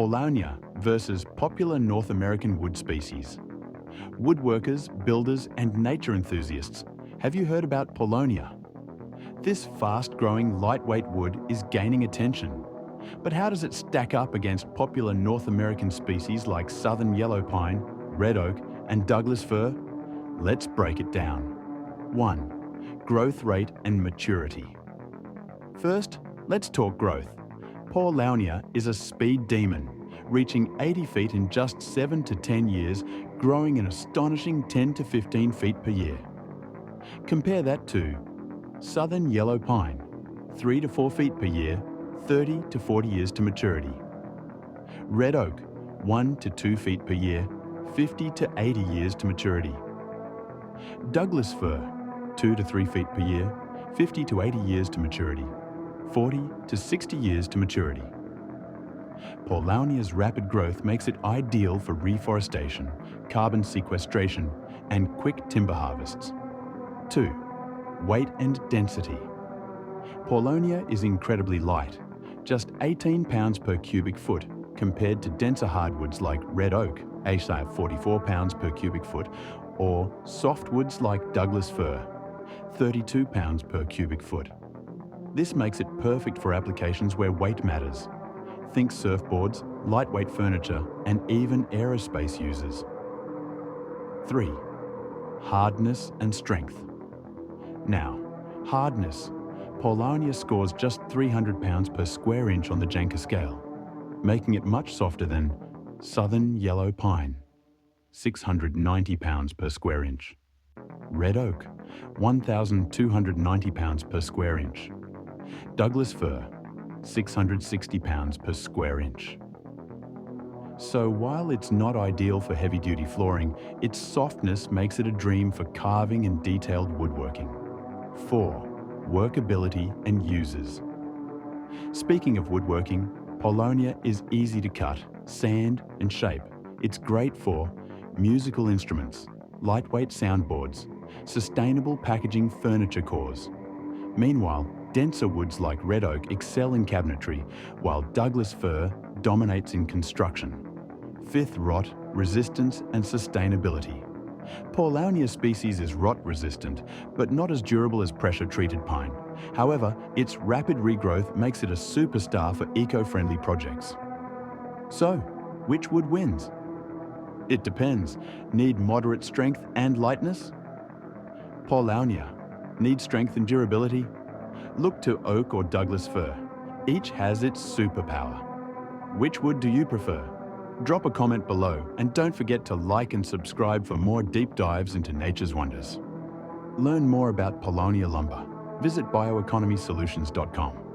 Paulownia versus popular North American wood species. Woodworkers, builders, and nature enthusiasts, have you heard about Paulownia? This fast-growing, lightweight wood is gaining attention. But how does it stack up against popular North American species like southern yellow pine, red oak, and Douglas fir? Let's break it down. 1. Growth rate and maturity. First, let's talk growth. Paulownia is a speed demon, reaching 80 feet in just 7 to 10 years, growing an astonishing 10 to 15 feet per year. Compare that to southern yellow pine, 3 to 4 feet per year, 30 to 40 years to maturity. Red oak, 1 to 2 feet per year, 50 to 80 years to maturity. Douglas fir, 2 to 3 feet per year, 50 to 80 years to maturity, 40 to 60 years to maturity. Paulownia's rapid growth makes it ideal for reforestation, carbon sequestration, and quick timber harvests. 2. Weight and density. Paulownia is incredibly light, just 18 pounds per cubic foot, compared to denser hardwoods like red oak, ASI 44 pounds per cubic foot, or softwoods like Douglas fir, 32 pounds per cubic foot. This makes it perfect for applications where weight matters. Think surfboards, lightweight furniture, and even aerospace users. 3. Hardness and strength. Now, hardness. Paulownia scores just 300 pounds per square inch on the Janka scale, making it much softer than southern yellow pine, 690 pounds per square inch. Red oak, 1,290 pounds per square inch. Douglas fir, 660 pounds per square inch. So while it's not ideal for heavy-duty flooring, its softness makes it a dream for carving and detailed woodworking. 4. Workability and uses. Speaking of woodworking, Paulownia is easy to cut, sand, and shape. It's great for musical instruments, lightweight soundboards, sustainable packaging furniture cores. Meanwhile, denser woods like red oak excel in cabinetry, while Douglas fir dominates in construction. 5th, rot, resistance, and sustainability. Paulownia species is rot-resistant, but not as durable as pressure-treated pine. However, its rapid regrowth makes it a superstar for eco-friendly projects. So, which wood wins? It depends. Need moderate strength and lightness? Paulownia. Need strength and durability? Look to oak or Douglas fir. Each has its superpower. Which wood do you prefer? Drop a comment below and don't forget to like and subscribe for more deep dives into nature's wonders. Learn more about Paulownia lumber. Visit bioeconomysolutions.com.